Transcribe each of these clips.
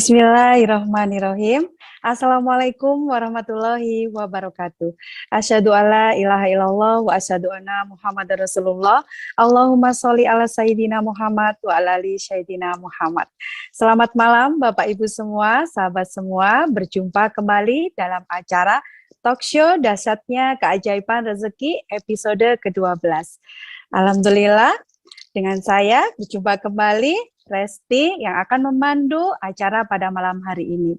Bismillahirrahmanirrahim. Assalamualaikum warahmatullahi wabarakatuh. Asyhadu alla ilaha illallah wa asyhadu anna Muhammadar Rasulullah. Allahumma sholli ala sayyidina Muhammad wa ala ali sayyidina Muhammad. Selamat malam Bapak Ibu semua, sahabat semua. Berjumpa kembali dalam acara Talk Show Dahsyatnya Keajaiban Rezeki episode ke-12. Alhamdulillah, dengan saya berjumpa kembali Resti yang akan memandu acara pada malam hari ini.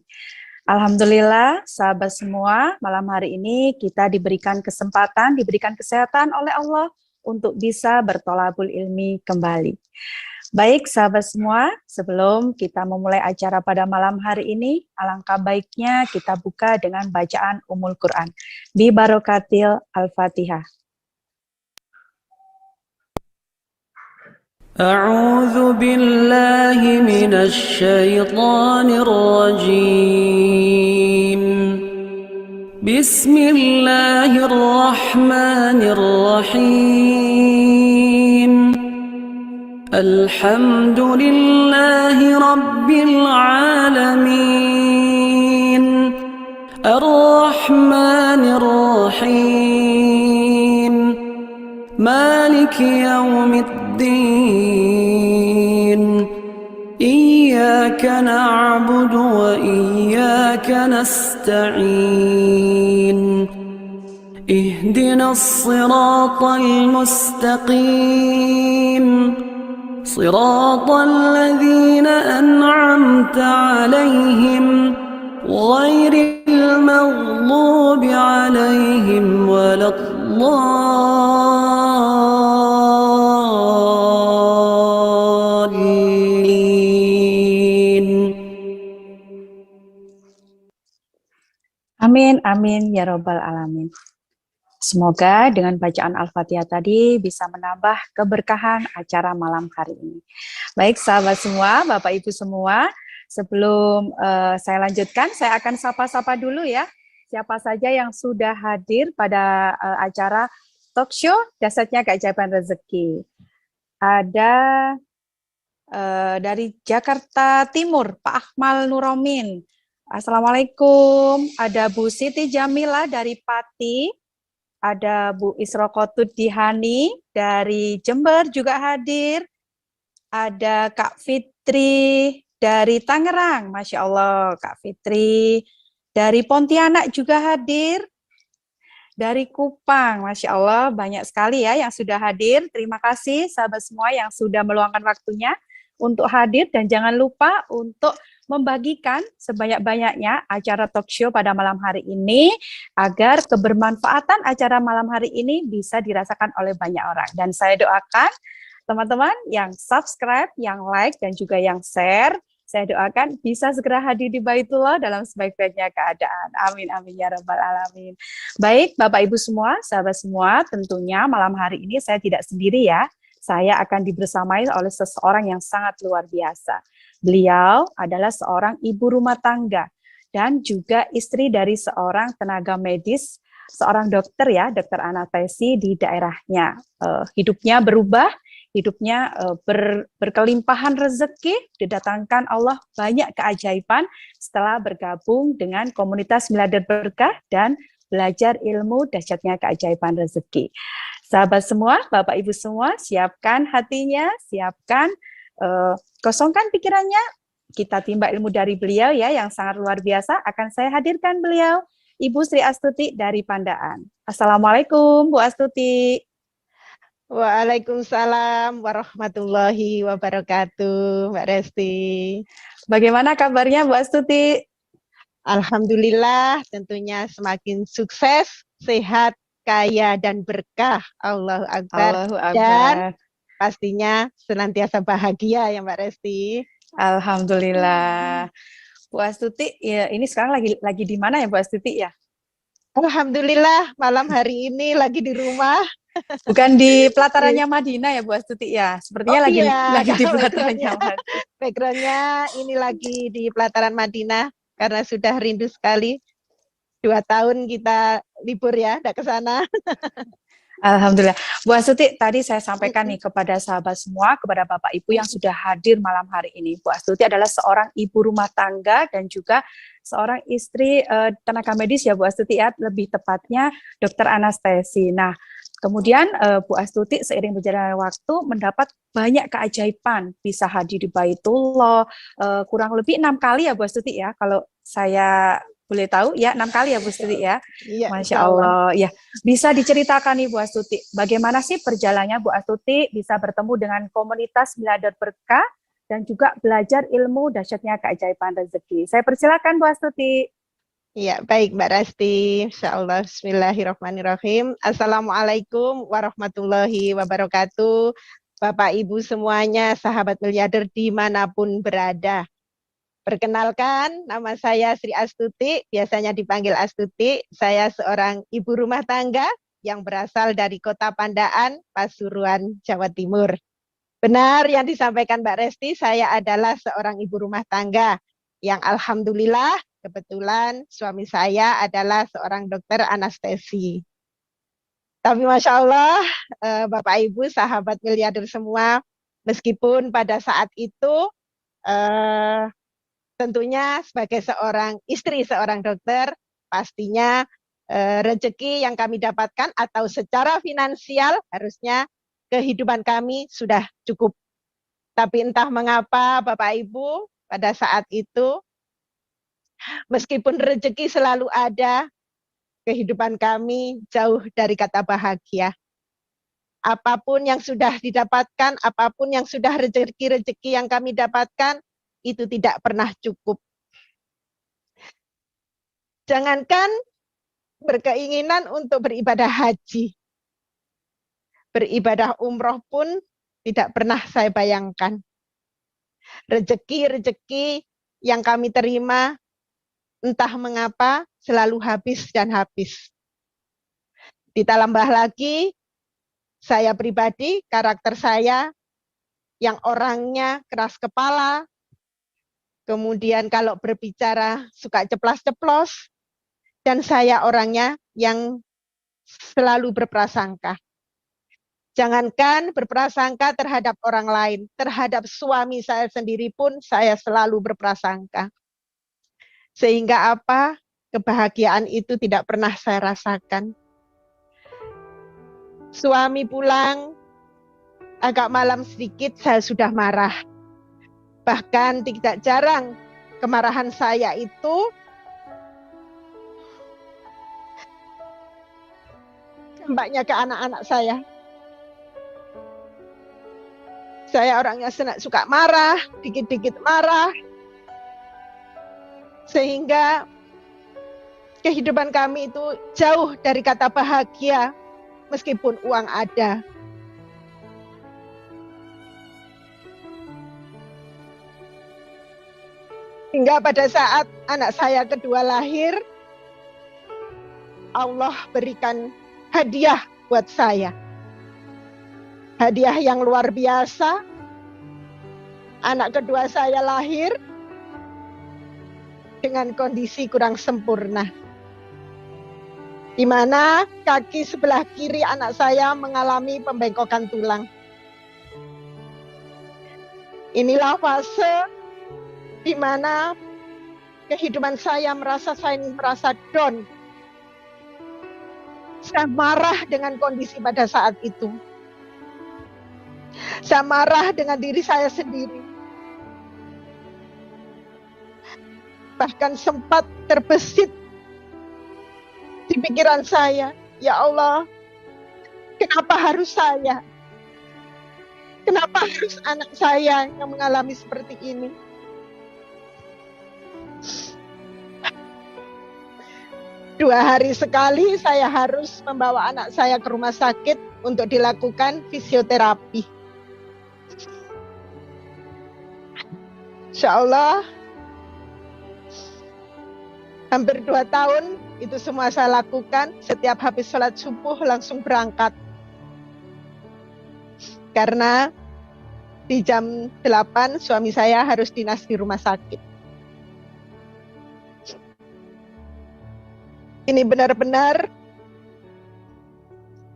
Alhamdulillah, sahabat semua, malam hari ini kita diberikan kesempatan, diberikan kesehatan oleh Allah untuk bisa bertolabul ilmi kembali. Baik, sahabat semua, sebelum kita memulai acara pada malam hari ini, alangkah baiknya kita buka dengan bacaan Ummul Quran. Bi barokatil Al-Fatihah. أعوذ بالله من الشيطان الرجيم بسم الله الرحمن الرحيم الحمد لله رب العالمين الرحمن الرحيم مالك يوم الدين إياك نعبد وإياك نستعين اهدنا الصراط المستقيم صراط الذين أنعمت عليهم غير المغضوب عليهم ولا Amin, amin, ya Rabbal Alamin. Semoga dengan bacaan Al-Fatihah tadi bisa menambah keberkahan acara malam hari ini. Baik, sahabat semua, Bapak Ibu semua, sebelum saya lanjutkan, saya akan sapa-sapa dulu ya. Siapa saja yang sudah hadir pada acara Talk Show Dahsyatnya Keajaiban Rezeki. Ada dari Jakarta Timur, Pak Akmal Nuromin. Assalamualaikum. Ada Bu Siti Jamila dari Pati. Ada Bu Isrokotud Dihani dari Jember juga hadir. Ada Kak Fitri dari Tangerang. Masya Allah, Kak Fitri. Dari Pontianak juga hadir. Dari Kupang, Masya Allah, banyak sekali ya yang sudah hadir. Terima kasih sahabat semua yang sudah meluangkan waktunya untuk hadir. Dan jangan lupa untuk membagikan sebanyak-banyaknya acara talk show pada malam hari ini agar kebermanfaatan acara malam hari ini bisa dirasakan oleh banyak orang. Dan saya doakan teman-teman yang subscribe, yang like, dan juga yang share, saya doakan bisa segera hadir di Baitullah dalam sebaik-baiknya keadaan. Amin, amin, ya Rabbal Alamin. Baik, Bapak Ibu semua, sahabat semua, tentunya malam hari ini saya tidak sendiri ya. Saya akan dibersamai oleh seseorang yang sangat luar biasa. Beliau adalah seorang ibu rumah tangga dan juga istri dari seorang tenaga medis, seorang dokter ya, dokter anestesi di daerahnya. Hidupnya berubah, hidupnya berkelimpahan rezeki, didatangkan Allah banyak keajaiban setelah bergabung dengan komunitas Miliarder Berkah dan belajar ilmu dahsyatnya keajaiban rezeki. Sahabat semua, Bapak Ibu semua, siapkan hatinya, siapkan kosongkan pikirannya, kita timba ilmu dari beliau ya yang sangat luar biasa. Akan saya hadirkan beliau, Ibu Sri Astuti dari Pandaan. Assalamualaikum Bu Astuti. Waalaikumsalam warahmatullahi wabarakatuh, Mbak Resti. Bagaimana kabarnya Bu Astuti? Alhamdulillah, tentunya semakin sukses, sehat, kaya, dan berkah. Allahu Akbar. Allahu Akbar. Dan pastinya senantiasa bahagia ya Mbak Resti. Alhamdulillah. Bu Astuti, ya ini sekarang lagi di mana ya Bu Astuti ya? Alhamdulillah malam hari ini lagi di rumah. Bukan di pelatarannya Madinah ya Bu Astuti ya? Sepertinya lagi di pelatarannya Madinah. Backgroundnya ini lagi di pelataran Madinah karena sudah rindu sekali. 2 tahun kita libur ya, tidak ke sana. Alhamdulillah. Bu Astuti, tadi saya sampaikan nih kepada sahabat semua, kepada Bapak Ibu yang sudah hadir malam hari ini. Bu Astuti adalah seorang ibu rumah tangga dan juga seorang istri tenaga medis ya Bu Astuti ya, lebih tepatnya dokter anestesi. Nah, kemudian Bu Astuti seiring berjalannya waktu mendapat banyak keajaiban, bisa hadir di Baitullah, kurang lebih 6 kali ya Bu Astuti ya, kalau saya boleh tahu ya 6 kali ya Bu Astuti ya. Iya, Masya insya Allah. Allah. Ya, bisa diceritakan nih Bu Astuti, bagaimana sih perjalanannya Bu Astuti bisa bertemu dengan komunitas Milador Berkah dan juga belajar ilmu dahsyatnya keajaiban rezeki. Saya persilakan Bu Astuti. Iya, baik Mbak Rasti. Insya Allah. Bismillahirrahmanirrahim. Assalamualaikum warahmatullahi wabarakatuh. Bapak Ibu semuanya, sahabat miliarder dimanapun berada. Perkenalkan, nama saya Sri Astuti, biasanya dipanggil Astuti. Saya seorang ibu rumah tangga yang berasal dari Kota Pandaan, Pasuruan, Jawa Timur. Benar yang disampaikan Mbak Resti, saya adalah seorang ibu rumah tangga yang alhamdulillah kebetulan suami saya adalah seorang dokter anestesi. Tapi Masya Allah, Bapak Ibu, sahabat miliarder semua, meskipun pada saat itu tentunya sebagai seorang istri seorang dokter, pastinya rezeki yang kami dapatkan atau secara finansial harusnya kehidupan kami sudah cukup. Tapi entah mengapa Bapak Ibu pada saat itu, meskipun rezeki selalu ada, kehidupan kami jauh dari kata bahagia. Apapun yang sudah didapatkan, apapun yang sudah rezeki-rezeki yang kami dapatkan, itu tidak pernah cukup. Jangankan berkeinginan untuk beribadah haji, beribadah umroh pun tidak pernah saya bayangkan. Rezeki-rezeki yang kami terima, entah mengapa selalu habis dan habis. Ditambah lagi, saya pribadi, karakter saya yang orangnya keras kepala, kemudian kalau berbicara suka ceplas-ceplos, dan saya orangnya yang selalu berprasangka. Jangankan berprasangka terhadap orang lain, terhadap suami saya sendiri pun saya selalu berprasangka. Sehingga apa? Kebahagiaan itu tidak pernah saya rasakan. Suami pulang, agak malam sedikit saya sudah marah. Bahkan tidak jarang kemarahan saya itu dampaknya ke anak-anak saya. Saya orangnya suka marah, dikit-dikit marah. Sehingga kehidupan kami itu jauh dari kata bahagia meskipun uang ada. Hingga pada saat anak saya kedua lahir, Allah berikan hadiah buat saya. Hadiah yang luar biasa. Anak kedua saya lahir dengan kondisi kurang sempurna. Di mana kaki sebelah kiri anak saya mengalami pembengkokan tulang. Inilah fase di mana kehidupan saya merasa down. Saya marah dengan kondisi pada saat itu. Saya marah dengan diri saya sendiri. Bahkan sempat terbesit di pikiran saya, ya Allah, kenapa harus saya? Kenapa harus anak saya yang mengalami seperti ini? Dua hari sekali saya harus membawa anak saya ke rumah sakit untuk dilakukan fisioterapi. Insya Allah, hampir 2 tahun itu semua saya lakukan. Setiap habis sholat subuh langsung berangkat. Karena di jam 8 suami saya harus dinas di rumah sakit. Ini benar-benar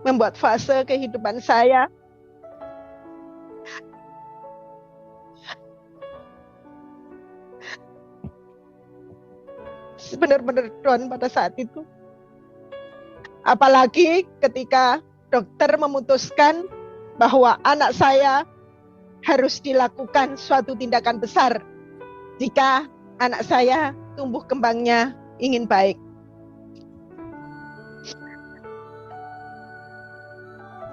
membuat fase kehidupan saya benar-benar down pada saat itu. Apalagi ketika dokter memutuskan bahwa anak saya harus dilakukan suatu tindakan besar jika anak saya tumbuh kembangnya ingin baik.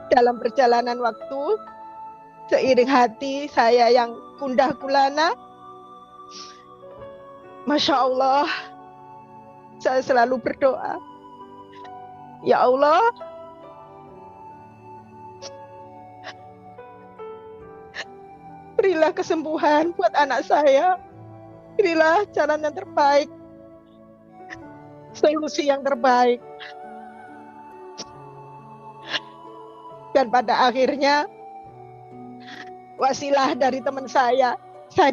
Dalam perjalanan waktu, seiring hati saya yang gundah gulana, Masya Allah, saya selalu berdoa, ya Allah, berilah kesembuhan buat anak saya, berilah jalan yang terbaik, solusi yang terbaik. Dan pada akhirnya, wasilah dari teman saya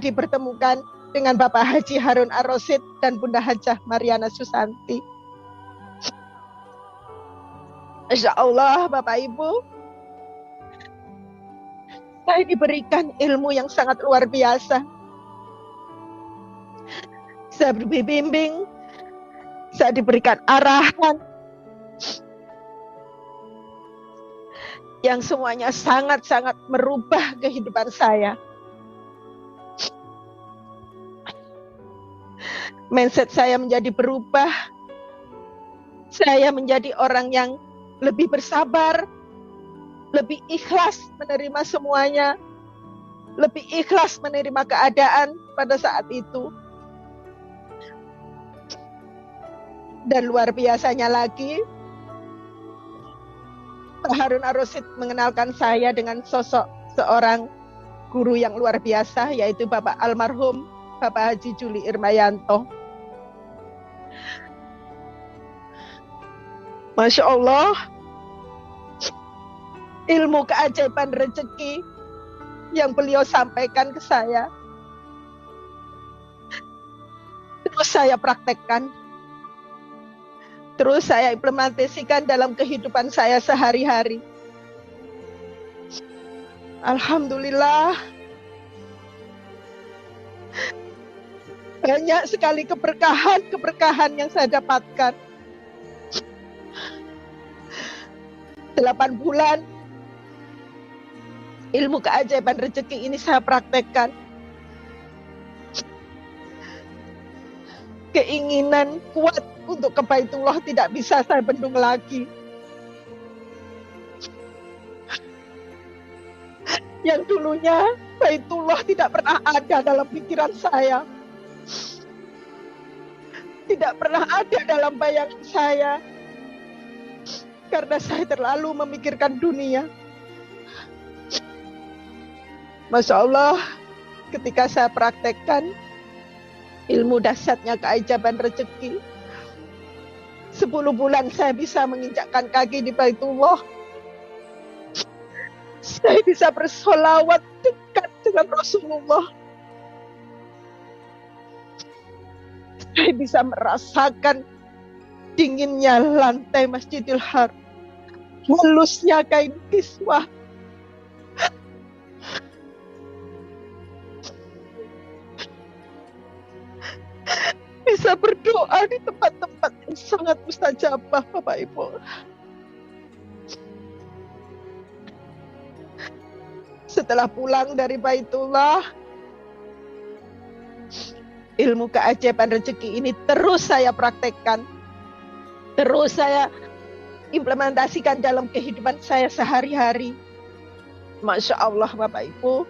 dipertemukan dengan Bapak Haji Harun Ar-Rasyid dan Bunda Hajah Mariana Susanti. Insya Allah, Bapak Ibu, saya diberikan ilmu yang sangat luar biasa. Saya dibimbing, saya diberikan arahan, yang semuanya sangat-sangat merubah kehidupan saya. Mindset saya menjadi berubah. Saya menjadi orang yang lebih bersabar, lebih ikhlas menerima semuanya, lebih ikhlas menerima keadaan pada saat itu. Dan luar biasanya lagi, Pak Harun Ar-Rasyid mengenalkan saya dengan sosok seorang guru yang luar biasa, yaitu Bapak almarhum Bapak Haji Juli Irmayanto. Masya Allah, ilmu keajaiban rezeki yang beliau sampaikan ke saya, terus saya praktekkan, terus saya implementasikan dalam kehidupan saya sehari-hari. Alhamdulillah, banyak sekali keberkahan yang saya dapatkan. 8 bulan ilmu keajaiban rezeki ini saya praktekkan. Keinginan kuat untuk ke Baitullah tidak bisa saya bendung lagi. Yang dulunya Baitullah tidak pernah ada dalam pikiran saya, tidak pernah ada dalam bayangan saya, karena saya terlalu memikirkan dunia. Masya Allah, ketika saya praktekkan ilmu dahsyatnya keajaiban rezeki, 10 bulan saya bisa menginjakkan kaki di Baitullah. Saya bisa bersolawat dekat dengan Rasulullah. Saya bisa merasakan dinginnya lantai Masjidil Haram, halusnya kain kiswah, bisa berdoa di tempat-tempat yang sangat mustajabah, Bapak Ibu. Setelah pulang dari Baitullah, ilmu keajaiban rezeki ini terus saya praktekkan, terus saya implementasikan dalam kehidupan saya sehari-hari. Masya Allah, Bapak Ibu,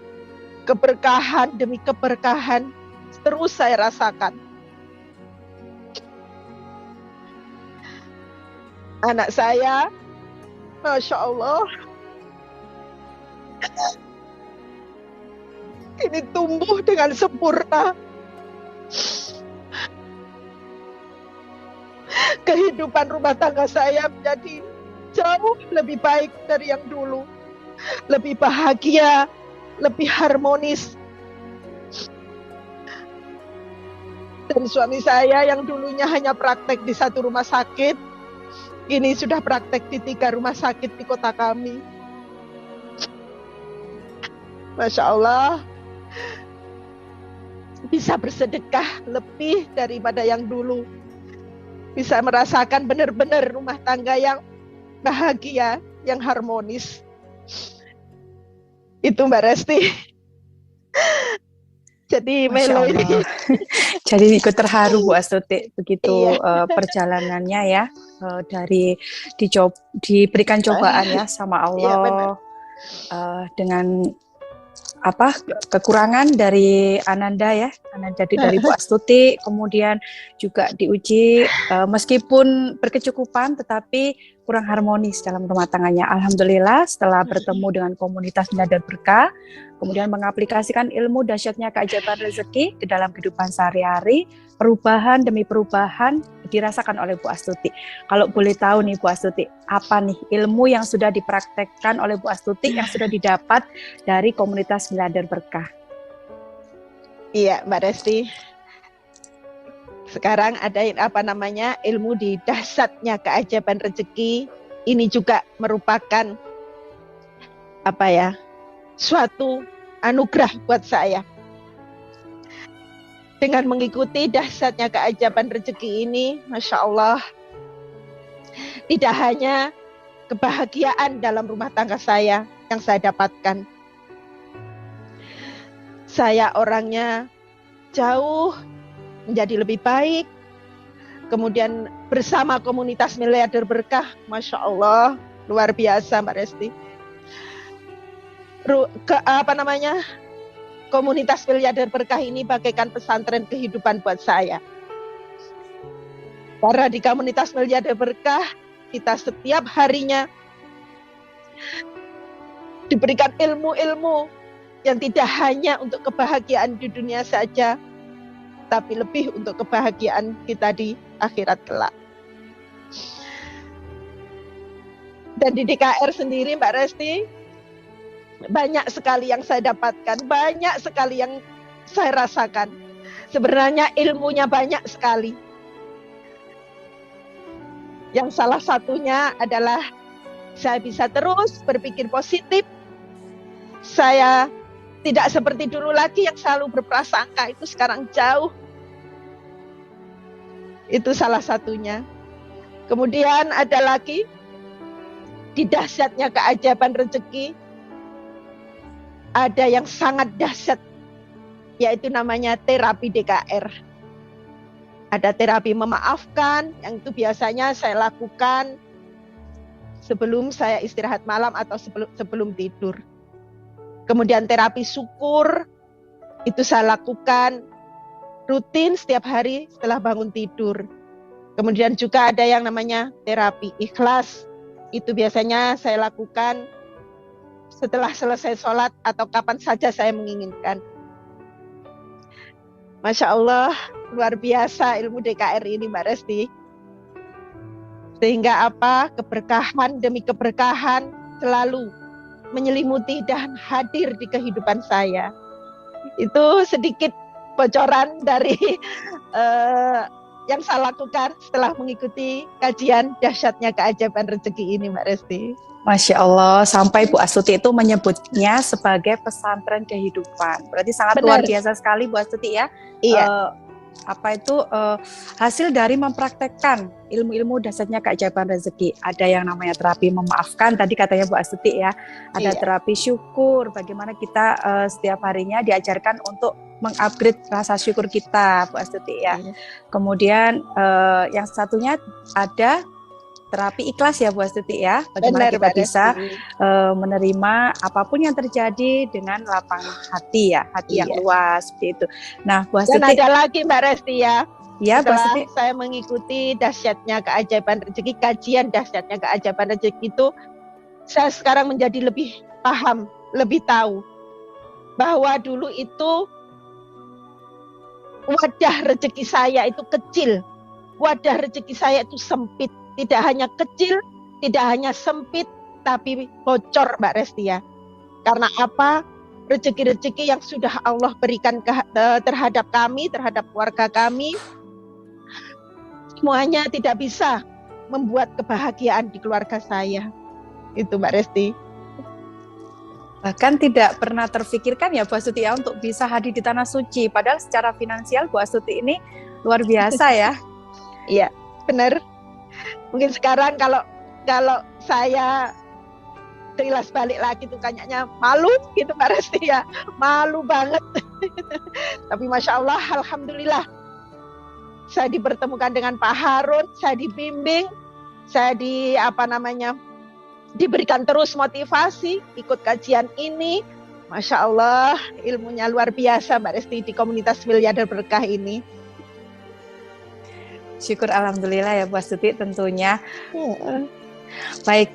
keberkahan demi keberkahan terus saya rasakan. Anak saya, Masya Allah, ini tumbuh dengan sempurna. Kehidupan rumah tangga saya menjadi jauh lebih baik dari yang dulu. Lebih bahagia, lebih harmonis. Dan suami saya yang dulunya hanya praktek di satu rumah sakit, Ini sudah praktek di 3 rumah sakit di kota kami. Masya Allah, bisa bersedekah lebih daripada yang dulu. Bisa merasakan benar-benar rumah tangga yang bahagia, yang harmonis. Itu Mbak Resti. Jadi Melo ini. Jadi ikut terharu Bu Astuti begitu perjalanannya ya, dari diberikan cobaan ya sama Allah, dengan kekurangan dari Ananda ya, dari Bu Astuti, kemudian juga diuji meskipun berkecukupan tetapi kurang harmonis dalam rumah tangganya. Alhamdulillah setelah bertemu dengan komunitas Bina dan Berkah, kemudian mengaplikasikan ilmu dahsyatnya keajaiban rezeki ke dalam kehidupan sehari-hari, perubahan demi perubahan dirasakan oleh Bu Astuti. Kalau boleh tahu nih Bu Astuti, apa nih ilmu yang sudah dipraktekkan oleh Bu Astuti yang sudah didapat dari komunitas Bina dan Berkah? Iya Mbak Resti. Sekarang ada ilmu di dahsyatnya keajaiban rezeki. Ini juga merupakan suatu anugerah buat saya. Dengan mengikuti dahsyatnya keajaiban rezeki ini, Masya Allah, tidak hanya kebahagiaan dalam rumah tangga saya yang saya dapatkan. Saya orangnya jauh menjadi lebih baik. Kemudian bersama komunitas Miliarder Berkah, Masya Allah, luar biasa Mbak Resti. Komunitas Miliarder Berkah ini bagaikan pesantren kehidupan buat saya. Karena di komunitas Miliarder Berkah, kita setiap harinya diberikan ilmu-ilmu yang tidak hanya untuk kebahagiaan di dunia saja, tapi lebih untuk kebahagiaan kita di akhirat kelak. Dan di DKR sendiri Mbak Resti, banyak sekali yang saya dapatkan, banyak sekali yang saya rasakan. Sebenarnya ilmunya banyak sekali. Yang salah satunya adalah saya bisa terus berpikir positif. Saya tidak seperti dulu lagi yang selalu berprasangka, itu sekarang jauh. Itu salah satunya. Kemudian ada lagi, di dahsyatnya keajaiban rezeki, ada yang sangat dahsyat, yaitu namanya terapi DKR. Ada terapi memaafkan, yang itu biasanya saya lakukan sebelum saya istirahat malam atau sebelum tidur. Kemudian terapi syukur, itu saya lakukan rutin setiap hari setelah bangun tidur. Kemudian juga ada yang namanya terapi ikhlas, itu biasanya saya lakukan setelah selesai sholat atau kapan saja saya menginginkan. Masya Allah, luar biasa ilmu DKR ini Mbak Resti. Sehingga keberkahan demi keberkahan selalu menyelimuti dan hadir di kehidupan saya. Itu sedikit bocoran dari yang saya lakukan setelah mengikuti kajian dahsyatnya keajaiban rezeki ini Mbak Resti. Masya Allah, sampai Bu Astuti itu menyebutnya sebagai pesantren kehidupan. Berarti sangat luar biasa sekali Bu Astuti ya. Iya. Hasil dari mempraktekkan ilmu-ilmu dasarnya keajaiban rezeki. Ada yang namanya terapi memaafkan, tadi katanya Bu Astuti ya. Ada terapi syukur, bagaimana kita setiap harinya diajarkan untuk mengupgrade rasa syukur kita Bu Astuti ya. Kemudian yang satunya ada terapi ikhlas ya Bu Astuti ya. Bagaimana kita bisa menerima apapun yang terjadi dengan lapang hati ya, hati yang luas seperti itu. Nah Bu Astuti, dan ada lagi Mbak Resti ya. Ya Bu Astuti, saya mengikuti dahsyatnya keajaiban rezeki, kajian dahsyatnya keajaiban rezeki itu, saya sekarang menjadi lebih paham, lebih tahu bahwa dulu itu wadah rezeki saya itu kecil, wadah rezeki saya itu sempit. Tidak hanya kecil, tidak hanya sempit, tapi bocor Mbak Resti ya. Karena rezeki-rezeki yang sudah Allah berikan terhadap kami, terhadap keluarga kami, semuanya tidak bisa membuat kebahagiaan di keluarga saya. Itu Mbak Resti. Bahkan tidak pernah terfikirkan ya Bu Astuti ya untuk bisa hadir di Tanah Suci. Padahal secara finansial Bu Astuti ini luar biasa ya. Iya, benar. Mungkin sekarang kalau saya trilas balik lagi tuh kayaknya malu gitu Mbak Resti ya. Malu banget. Tapi Masya Allah, Alhamdulillah. Saya dipertemukan dengan Pak Harun, saya dibimbing, saya diberikan terus motivasi, ikut kajian ini. Masya Allah, ilmunya luar biasa Mbak Resti di komunitas Miliarder Berkah ini. Syukur Alhamdulillah ya Bu Astuti tentunya. Baik,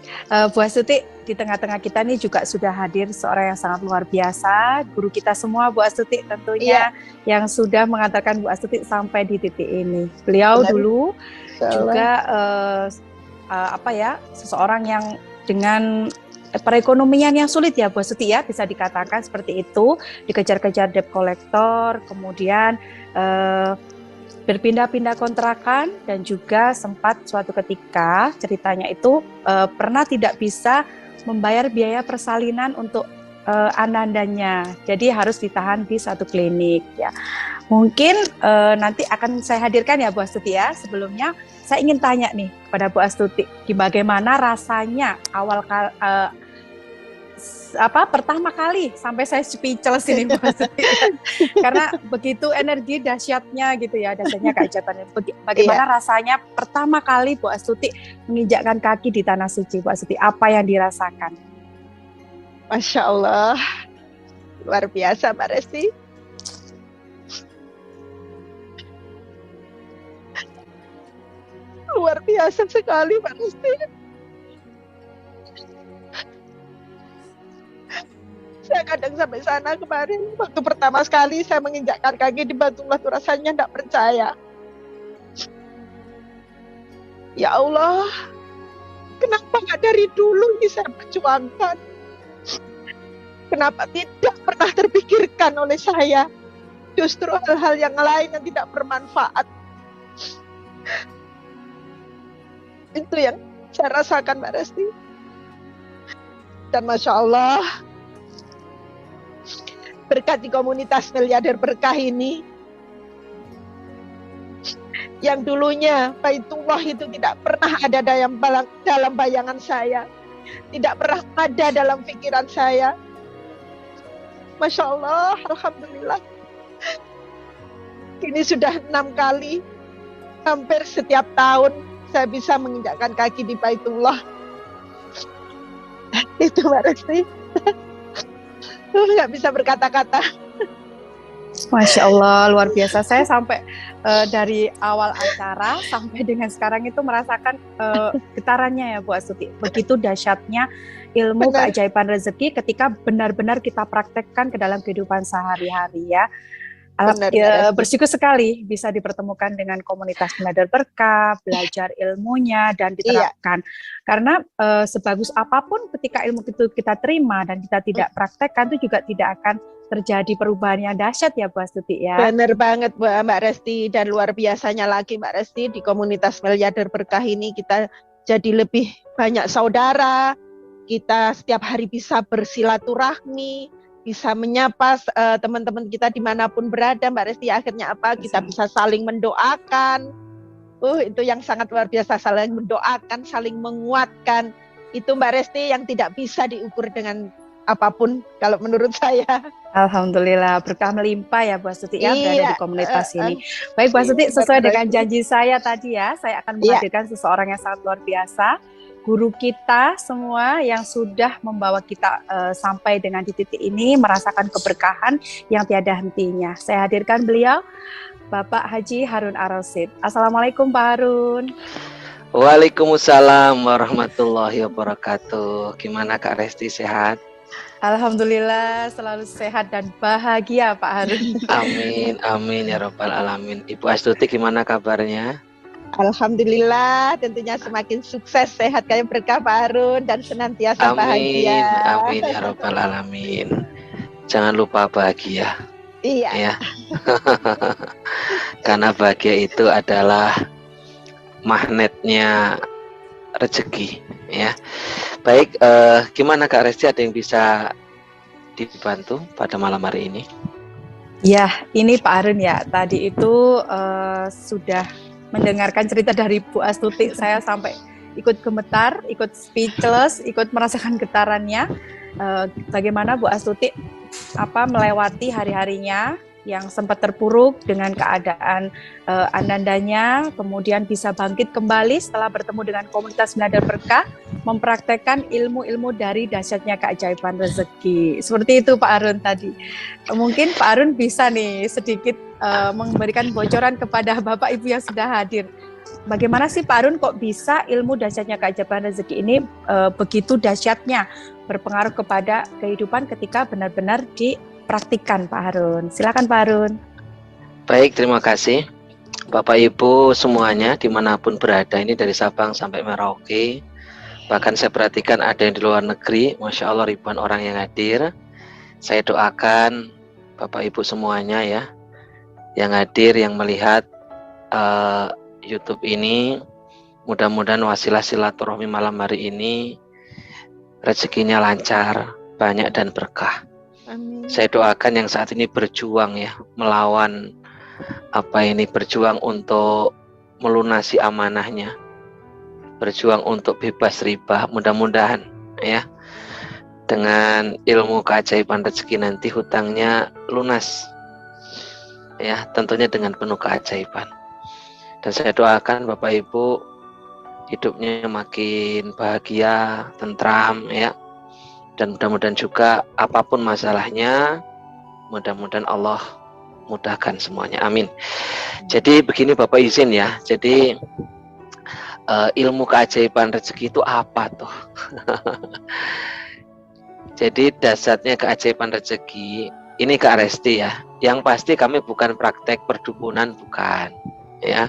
Bu Astuti, di tengah-tengah kita nih juga sudah hadir seorang yang sangat luar biasa, guru kita semua Bu Astuti tentunya, yang sudah mengantarkan Bu Astuti sampai di titik ini. Beliau dulu juga seseorang yang dengan perekonomian yang sulit ya Bu Astuti ya, bisa dikatakan seperti itu, dikejar-kejar debt collector, kemudian berpindah-pindah kontrakan, dan juga sempat suatu ketika ceritanya itu pernah tidak bisa membayar biaya persalinan untuk anandanya, jadi harus ditahan di satu klinik ya. Mungkin nanti akan saya hadirkan ya Bu Astuti ya. Sebelumnya saya ingin tanya nih kepada Bu Astuti, bagaimana rasanya pertama kali sampai saya speechless ini Bu Astuti. Karena begitu energi dahsyatnya gitu ya, dahsyatnya keajaiban. Bagaimana rasanya pertama kali Bu Astuti menginjakkan kaki di Tanah Suci Bu Astuti? Apa yang dirasakan? Masya Allah, luar biasa Mbak Resti. Luar biasa sekali Mbak Resti. Saya kadang sampai sana kemarin, waktu pertama sekali saya menginjakkan kaki di Baitullah tuh rasanya tidak percaya. Ya Allah, kenapa nggak dari dulu ini saya perjuangkan? Kenapa tidak pernah terpikirkan oleh saya? Justru hal-hal yang lain yang tidak bermanfaat. Itu yang saya rasakan Mbak Resti. Dan Masya Allah, berkat di komunitas Miliarder Berkah ini, yang dulunya Baitullah itu tidak pernah ada dalam bayangan saya, tidak pernah ada dalam pikiran saya. Masya Allah, Alhamdulillah. Kini sudah 6 kali, hampir setiap tahun saya bisa menginjakkan kaki di Baitullah. Itu Mbak Resti. Nggak bisa berkata-kata. Masya Allah, luar biasa. Saya sampai dari awal acara sampai dengan sekarang itu merasakan getarannya ya Bu Astuti. Begitu dahsyatnya ilmu keajaiban rezeki ketika benar-benar kita praktekkan ke dalam kehidupan sehari-hari ya. Bersyukur sekali bisa dipertemukan dengan komunitas Miliarder Berkah, belajar ilmunya dan diterapkan. Karena sebagus apapun ketika ilmu itu kita terima dan kita tidak praktekkan, itu juga tidak akan terjadi perubahan yang dahsyat ya Bu Astuti ya. Benar banget Mbak Resti, dan luar biasanya lagi Mbak Resti, di komunitas Miliarder Berkah ini kita jadi lebih banyak saudara, kita setiap hari bisa bersilaturahmi, bisa menyapa teman-teman kita dimanapun berada Mbak Resti. Akhirnya kita bisa saling mendoakan. Itu yang sangat luar biasa, saling mendoakan, saling menguatkan. Itu Mbak Resti yang tidak bisa diukur dengan apapun kalau menurut saya. Alhamdulillah, berkah melimpah ya Bu Astuti ya, berada di komunitas ini. Baik Bu Astuti, sesuai dengan janji saya tadi ya, saya akan menghadirkan seseorang yang sangat luar biasa, guru kita semua yang sudah membawa kita sampai dengan di titik ini, merasakan keberkahan yang tiada hentinya. Saya hadirkan beliau, Bapak Haji Harun Ar-Rasyid. Assalamualaikum Pak Harun. Waalaikumsalam warahmatullahi wabarakatuh. Gimana Kak Resti, sehat? Alhamdulillah, selalu sehat dan bahagia Pak Harun. Amin, amin ya Rabbal Alamin. Ibu Astuti gimana kabarnya? Alhamdulillah, tentunya semakin sukses, sehat kayak berkah Pak Harun, dan senantiasa bahagia. Amin ya Rabbal Alamin. Jangan lupa bahagia. Iya. Ya. Karena bahagia itu adalah magnetnya rezeki, ya. Baik, gimana Kak Resti, ada yang bisa dibantu pada malam hari ini? Ya, ini Pak Harun ya. Tadi itu sudah mendengarkan cerita dari Bu Astuti, saya sampai ikut gemetar, ikut speechless, ikut merasakan getarannya. Bagaimana Bu Astuti melewati hari-harinya yang sempat terpuruk dengan keadaan anandanya, kemudian bisa bangkit kembali setelah bertemu dengan komunitas Belajar Berkah, mempraktekkan ilmu-ilmu dari dahsyatnya keajaiban rezeki. Seperti itu Pak Harun tadi. Mungkin Pak Harun bisa nih sedikit memberikan bocoran kepada Bapak Ibu yang sudah hadir. Bagaimana sih Pak Harun kok bisa ilmu dahsyatnya keajaiban rezeki ini begitu dahsyatnya berpengaruh kepada kehidupan ketika benar-benar dipraktikkan Pak Harun? Silakan Pak Harun. Baik, terima kasih Bapak Ibu semuanya dimanapun berada, ini dari Sabang sampai Merauke. Bahkan saya perhatikan ada yang di luar negeri, Masya Allah ribuan orang yang hadir. Saya doakan Bapak Ibu semuanya ya, yang hadir, yang melihat YouTube ini, mudah-mudahan wasilah silaturahmi malam hari ini rezekinya lancar, banyak dan berkah. Amin. Saya doakan yang saat ini berjuang ya, melawan berjuang untuk melunasi amanahnya, berjuang untuk bebas riba, mudah-mudahan ya dengan ilmu keajaiban rezeki nanti hutangnya lunas ya, tentunya dengan penuh keajaiban. Dan saya doakan Bapak Ibu hidupnya makin bahagia, tentram ya. Dan mudah-mudahan juga apapun masalahnya, mudah-mudahan Allah mudahkan semuanya. Amin. Jadi begini Bapak izin ya. Jadi ilmu keajaiban rezeki itu apa tuh? Jadi dasarnya keajaiban rezeki ini Kak Resti ya. Yang pasti kami bukan praktek perdukunan, bukan ya.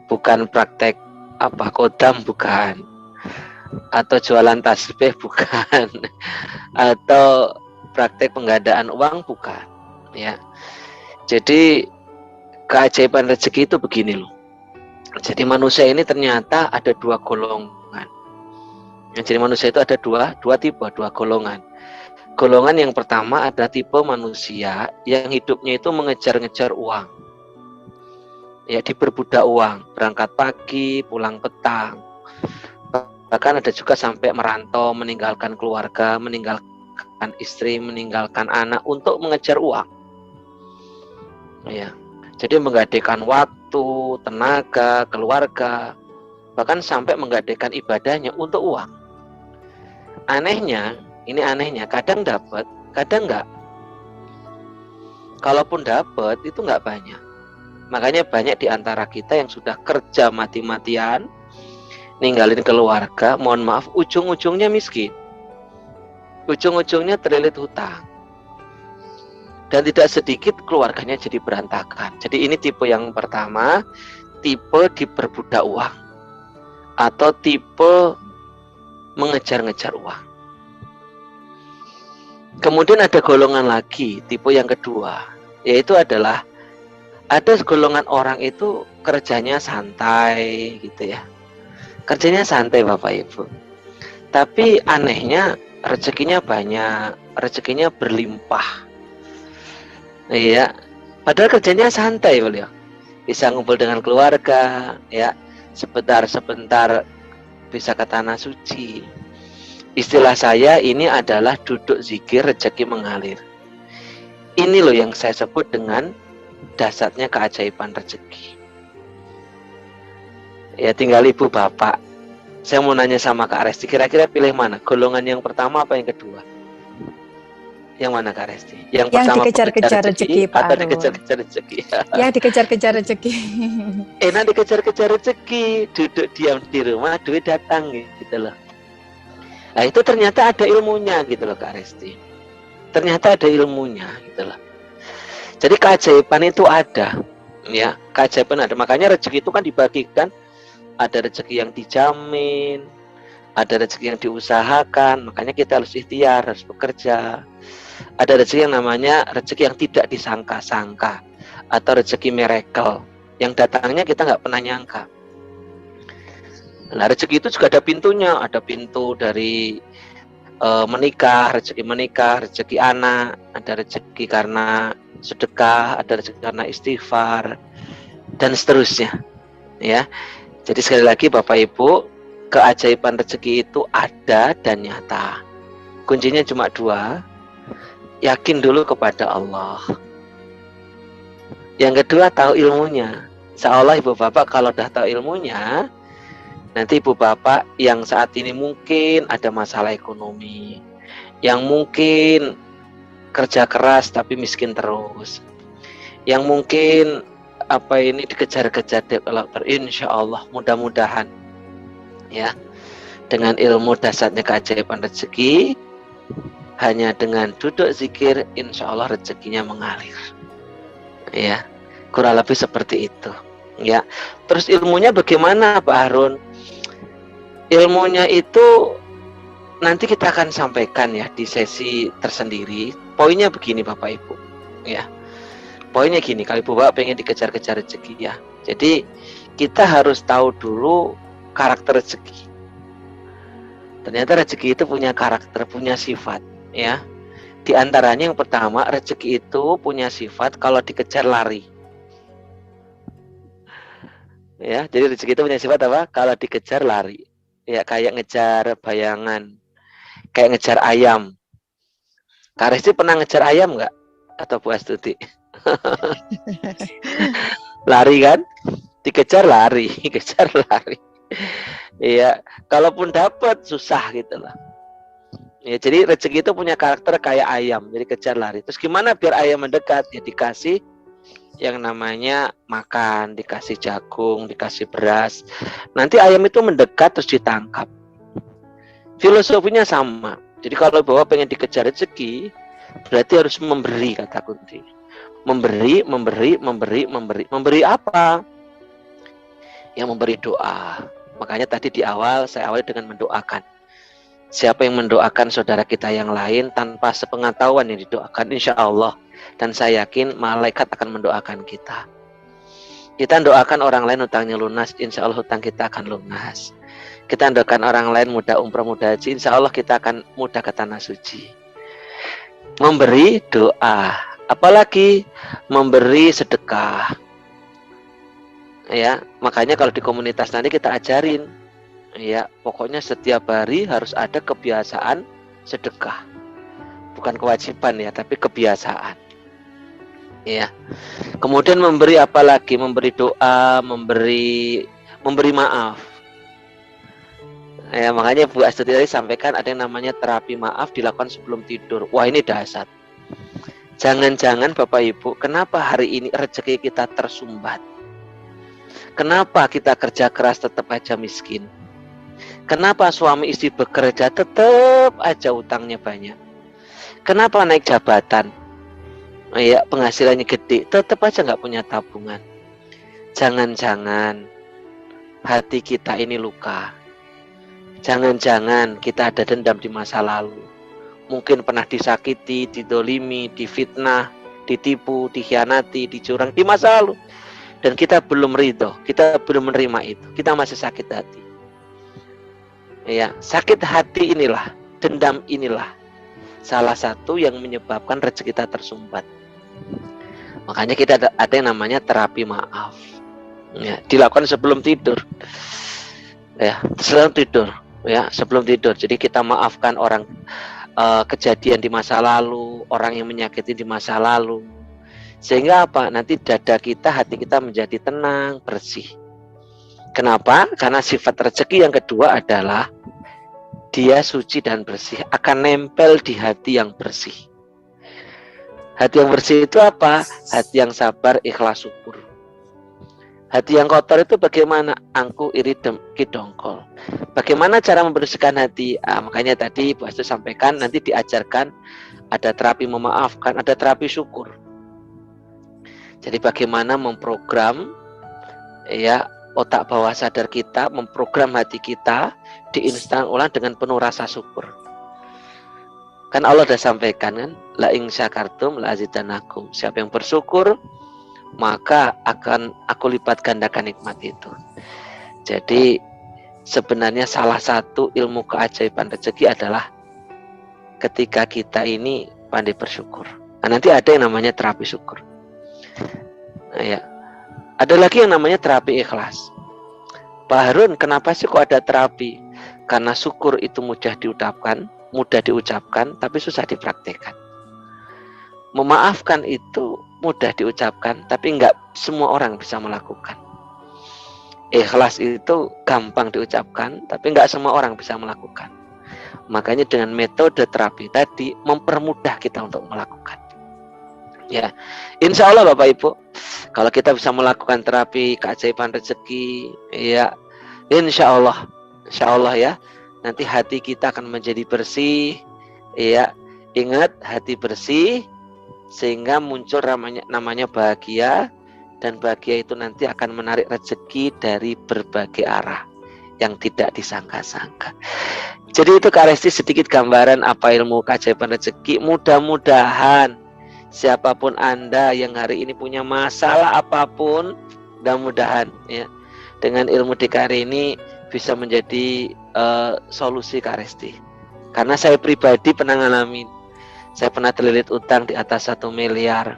Bukan praktek kodam, bukan, atau jualan tasbih, bukan, atau praktek penggadaan uang, bukan ya. Jadi keajaiban rezeki itu begini loh. Jadi manusia ini ternyata ada dua golongan. Jadi manusia itu ada dua tipe, dua golongan. Golongan yang pertama ada tipe manusia yang hidupnya itu mengejar-ngejar uang. Ya, diperbudak uang, berangkat pagi, pulang petang. Bahkan ada juga sampai merantau, meninggalkan keluarga, meninggalkan istri, meninggalkan anak untuk mengejar uang. Ya. Jadi menggadaikan waktu, tenaga, keluarga, bahkan sampai menggadaikan ibadahnya untuk uang. Anehnya, kadang dapat, kadang enggak. Kalaupun dapat itu enggak banyak. Makanya banyak di antara kita yang sudah kerja mati-matian, ninggalin keluarga, mohon maaf, ujung-ujungnya miskin. Ujung-ujungnya terlilit hutang. Dan tidak sedikit keluarganya jadi berantakan. Jadi ini tipe yang pertama, tipe diperbudak uang. Atau tipe mengejar-ngejar uang. Kemudian ada golongan lagi, tipe yang kedua, yaitu adalah ada golongan orang itu kerjanya santai gitu ya. Kerjanya santai Bapak Ibu. Tapi anehnya rezekinya banyak, rezekinya berlimpah. Iya. Padahal kerjanya santai beliau. Bisa ngumpul dengan keluarga, ya. Sebentar-sebentar bisa ke tanah suci. Istilah saya ini adalah duduk zikir rezeki mengalir. Ini loh yang saya sebut dengan dasarnya keajaiban rezeki. Ya tinggal ibu bapak. Saya mau nanya sama Kak Resti, kira-kira pilih mana? Golongan yang pertama apa yang kedua? Yang mana Kak Resti? Yang pertama dikejar-kejar rezeki, Pak atau Harun. dikejar-kejar rezeki? Yang dikejar-kejar rezeki. Enak dikejar-kejar rezeki, duduk diam di rumah, duit datang gitu loh. Nah itu ternyata ada ilmunya gitu loh Kak Resti. Ternyata ada ilmunya gitu loh. Jadi keajaiban itu ada, ya keajaiban ada. Makanya rezeki itu kan dibagikan. Ada rezeki yang dijamin, ada rezeki yang diusahakan. Makanya kita harus ikhtiar, harus bekerja. Ada rezeki yang namanya rezeki yang tidak disangka-sangka, atau rezeki miracle yang datangnya kita nggak pernah nyangka. Nah, rezeki itu juga ada pintunya, ada pintu dari menikah, rezeki anak, ada rezeki karena sedekah, ada rezeki karena istighfar, dan seterusnya. Ya, jadi sekali lagi Bapak Ibu, keajaiban rezeki itu ada dan nyata. Kuncinya cuma dua, yakin dulu kepada Allah. Yang kedua, tahu ilmunya. Seolah Ibu Bapak kalau udah tahu ilmunya, nanti Ibu Bapak yang saat ini mungkin ada masalah ekonomi, yang mungkin kerja keras tapi miskin terus, yang mungkin dikejar-kejar developer, insya Allah mudah-mudahan ya, dengan ilmu dasarnya keajaiban rezeki, hanya dengan duduk zikir insya Allah rezekinya mengalir. Ya, kurang lebih seperti itu. Ya, terus ilmunya bagaimana Pak Harun? Ilmunya itu nanti kita akan sampaikan ya di sesi tersendiri. Poinnya begini Bapak Ibu. Ya, poinnya gini, kalau Ibu Bapak pengen dikejar-kejar rezeki ya. Jadi kita harus tahu dulu karakter rezeki. Ternyata rezeki itu punya karakter, punya sifat. Ya, di antaranya yang pertama, rezeki itu punya sifat kalau dikejar lari. Ya, jadi rezeki itu punya sifat apa? Kalau dikejar lari. Ya, kayak ngejar bayangan, kayak ngejar ayam. Kak Resti pernah ngejar ayam nggak? Atau Bu Astuti? Lari kan? Dikejar lari, kejar lari. Iya, kalaupun dapat susah gitu loh. Ya, jadi rezeki itu punya karakter kayak ayam, jadi kejar lari. Terus gimana biar ayam mendekat? Ya dikasih yang namanya makan, dikasih jagung, dikasih beras. Nanti ayam itu mendekat terus ditangkap. Filosofinya sama. Jadi kalau Bapak pengen dikejar rezeki, berarti harus memberi, kata kunci. Memberi. Memberi apa? Yang memberi doa. Makanya tadi di awal saya awali dengan mendoakan. Siapa yang mendoakan saudara kita yang lain tanpa sepengetahuan yang didoakan, insya Allah, dan saya yakin malaikat akan mendoakan kita. Kita doakan orang lain hutangnya lunas, insya Allah hutang kita akan lunas. Kita doakan orang lain mudah umrah, mudah haji, insya Allah kita akan mudah ke tanah suci. Memberi doa, apalagi memberi sedekah. Ya, makanya kalau di komunitas nanti kita ajarin. Ya, pokoknya setiap hari harus ada kebiasaan sedekah. Bukan kewajiban ya, tapi kebiasaan. Ya. Kemudian memberi apa lagi? Memberi doa, memberi maaf. Ya, makanya Bu Astuti tadi sampaikan ada yang namanya terapi maaf dilakukan sebelum tidur. Wah, ini dasar. Jangan-jangan Bapak Ibu, kenapa hari ini rezeki kita tersumbat? Kenapa kita kerja keras tetap aja miskin? Kenapa suami istri bekerja tetap aja utangnya banyak? Kenapa naik jabatan, ya penghasilannya gede, tetap aja nggak punya tabungan? Jangan-jangan hati kita ini luka. Jangan-jangan kita ada dendam di masa lalu. Mungkin pernah disakiti, didolimi, difitnah, ditipu, dikhianati, dicurang di masa lalu. Dan kita belum ridho, kita belum menerima itu. Kita masih sakit hati. Ya, sakit hati inilah, dendam inilah salah satu yang menyebabkan rezeki kita tersumbat. Makanya kita ada yang namanya terapi maaf. Ya, dilakukan sebelum tidur. Ya, sebelum tidur. Ya, sebelum tidur. Jadi kita maafkan orang kejadian di masa lalu, orang yang menyakiti di masa lalu. Sehingga apa? Nanti dada kita, hati kita menjadi tenang, bersih. Kenapa? Karena sifat rezeki yang kedua adalah dia suci dan bersih, akan nempel di hati yang bersih. Hati yang bersih itu apa? Hati yang sabar, ikhlas, syukur. Hati yang kotor itu bagaimana? Angku, iri, dengki, dongkol. Bagaimana cara membersihkan hati? Makanya tadi Bu Astu sampaikan, nanti diajarkan ada terapi memaafkan, ada terapi syukur. Jadi bagaimana memprogram ya otak bawah sadar kita, memprogram hati kita diinstal ulang dengan penuh rasa syukur. Kan Allah sudah sampaikan kan, la in syakartum la azidannakum. Siapa yang bersyukur, maka akan aku lipat gandakan nikmat itu. Jadi sebenarnya salah satu ilmu keajaiban rezeki adalah ketika kita ini pandai bersyukur. Nah, nanti ada yang namanya terapi syukur. Nah, ya. Ada lagi yang namanya terapi ikhlas. Pak Harun, kenapa sih kok ada terapi? Karena syukur itu mudah diucapkan, tapi susah dipraktekkan. Memaafkan itu mudah diucapkan, tapi enggak semua orang bisa melakukan. Ikhlas itu gampang diucapkan, tapi enggak semua orang bisa melakukan. Makanya dengan metode terapi tadi mempermudah kita untuk melakukan. Ya, insya Allah Bapak Ibu, kalau kita bisa melakukan terapi keajaiban rezeki, ya, insya Allah ya, nanti hati kita akan menjadi bersih. Ya, ingat hati bersih, sehingga muncul namanya bahagia, dan bahagia itu nanti akan menarik rezeki dari berbagai arah yang tidak disangka-sangka. Jadi itu Kak Resti sedikit gambaran apa ilmu keajaiban rezeki. Mudah-mudahan siapapun Anda yang hari ini punya masalah apapun, mudah-mudahan ya dengan ilmu DKR ini bisa menjadi solusi Kak Resti. Karena saya pribadi pernah ngalamin. Saya pernah terlilit utang di atas 1 miliar.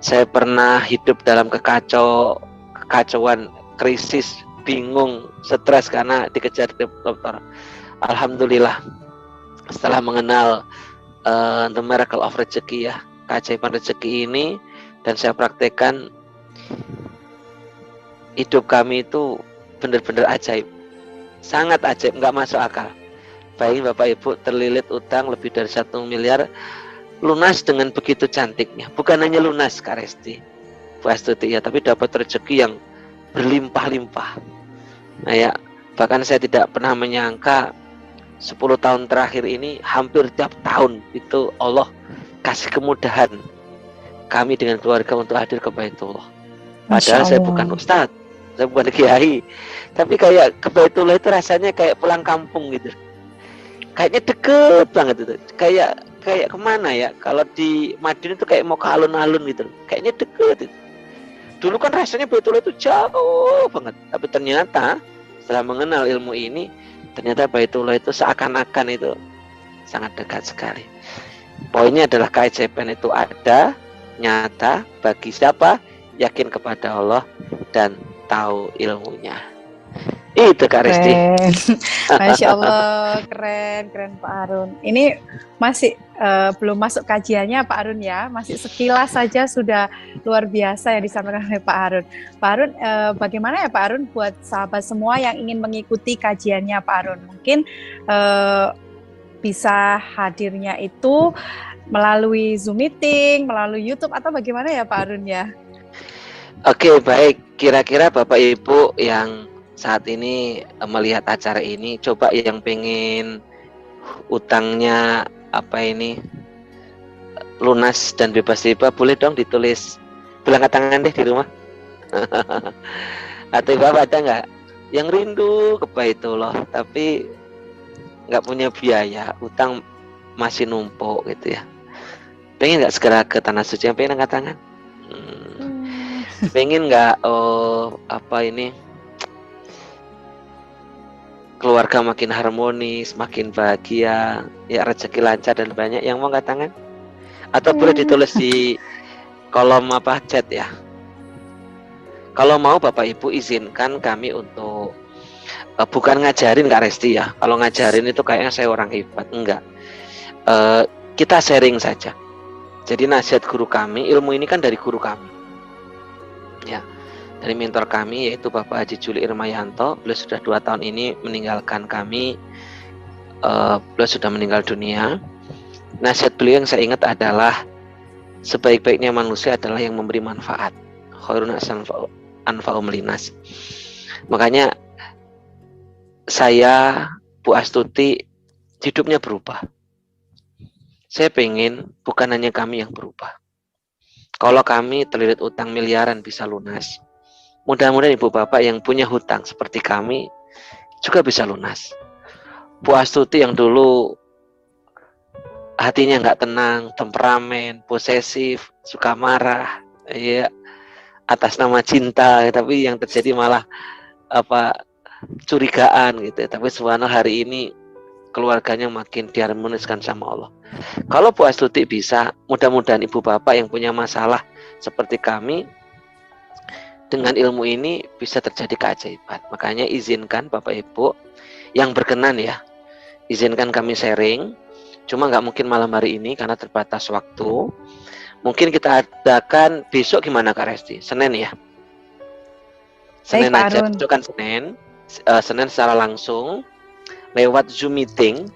Saya pernah hidup dalam kekacauan, krisis, bingung, stres karena dikejar dokter. Alhamdulillah setelah mengenal the miracle of rezeki ya, keajaiban rezeki ini, dan saya praktekkan, hidup kami itu benar-benar ajaib, sangat ajaib, nggak masuk akal. Bayangin Bapak Ibu terlilit utang lebih dari 1 miliar, lunas dengan begitu cantiknya. Bukan hanya lunas Kak Resti, Bu Astuti ya, tapi dapat rezeki yang berlimpah-limpah. Nah ya, bahkan saya tidak pernah menyangka 10 tahun terakhir ini hampir tiap tahun itu Allah kasih kemudahan kami dengan keluarga untuk hadir ke Baitullah. Padahal saya bukan ustadz, saya bukan kiai, tapi kayak ke Baitullah itu rasanya kayak pulang kampung gitu. Kayaknya deket banget itu. Kayak kemana ya? Kalau di Madinah itu kayak mau ke alun-alun gitu. Kayaknya deket itu. Dulu kan rasanya Baitullah itu jauh banget, tapi ternyata setelah mengenal ilmu ini, ternyata Baitullah itu seakan-akan itu sangat dekat sekali. Poinnya adalah keajaiban itu ada, nyata, bagi siapa yakin kepada Allah dan tahu ilmunya. Itu Kak Resti. Masya Allah, keren Pak Harun. Ini masih belum masuk kajiannya Pak Harun ya, masih sekilas saja sudah luar biasa yang disampaikan oleh Pak Harun. Pak Harun, bagaimana ya Pak Harun buat sahabat semua yang ingin mengikuti kajiannya Pak Harun? Mungkin bisa hadirnya itu melalui Zoom meeting, melalui YouTube, atau bagaimana ya Pak Harun ya? Oke, baik. Kira-kira Bapak Ibu yang saat ini melihat acara ini, coba yang pengen utangnya lunas dan bebas riba, boleh dong ditulis belangkat tangan deh di rumah. Atau Bapak ada nggak yang rindu ke Baitullah tapi nggak punya biaya, utang masih numpuk gitu ya, pengen nggak segera ke tanah suci? Yang pengen angkat tangan. Pengen nggak keluarga makin harmonis, makin bahagia, ya rezeki lancar dan banyak? Yang mau angkat tangan? Atau boleh ditulis di kolom chat ya. Kalau mau Bapak Ibu izinkan kami untuk bukan ngajarin Kak Resti ya. Kalau ngajarin itu kayaknya saya orang hebat, enggak. Kita sharing saja. Jadi nasihat guru kami, ilmu ini kan dari guru kami. Ya. Dari mentor kami yaitu Bapak Haji Juli Irmayanto. Beliau sudah 2 tahun ini meninggalkan kami. Beliau sudah meninggal dunia. Nasihat beliau yang saya ingat adalah sebaik-baiknya manusia adalah yang memberi manfaat. Khairun anfa'um linas. Makanya saya, Bu Astuti, hidupnya berubah. Saya pengen bukan hanya kami yang berubah. Kalau kami terlilit utang miliaran bisa lunas, mudah-mudahan ibu bapak yang punya hutang seperti kami juga bisa lunas. Bu Astuti yang dulu hatinya nggak tenang, temperamen, posesif, suka marah, ya, atas nama cinta, tapi yang terjadi malah curigaan gitu ya. Tapi subhanallah hari ini keluarganya makin diharmoniskan sama Allah. Kalau Bu Astuti bisa, mudah-mudahan ibu bapak yang punya masalah seperti kami, dengan ilmu ini bisa terjadi keajaiban. Makanya izinkan Bapak Ibu yang berkenan ya, izinkan kami sharing. Cuma nggak mungkin malam hari ini karena terbatas waktu. Mungkin kita adakan besok, gimana Kak Resti? Senin ya? Senin Baik, Pak aja, Arun. besok kan Senin. Senin secara langsung lewat Zoom meeting.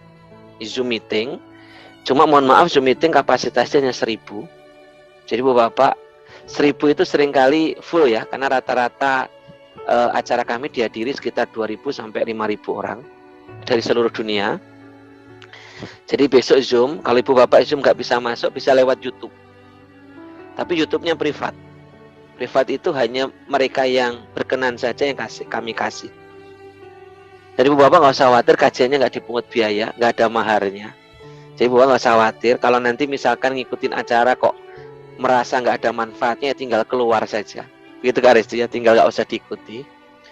Cuma mohon maaf, Zoom meeting kapasitasnya hanya 1000. Jadi Bapak, 1000 itu seringkali full ya, karena rata-rata acara kami dihadiri sekitar 2000 sampai 5000 orang dari seluruh dunia. Jadi besok Zoom, kalau ibu bapak Zoom nggak bisa masuk, bisa lewat YouTube. Tapi YouTube-nya privat. Privat itu hanya mereka yang berkenan saja yang kami kasih. Jadi ibu bapak nggak usah khawatir, kajiannya nggak dipungut biaya, nggak ada maharnya. Jadi ibu bapak nggak usah khawatir, kalau nanti misalkan ngikutin acara kok merasa nggak ada manfaatnya, ya tinggal keluar saja. Begitu Kak Resti ya, tinggal nggak usah diikuti.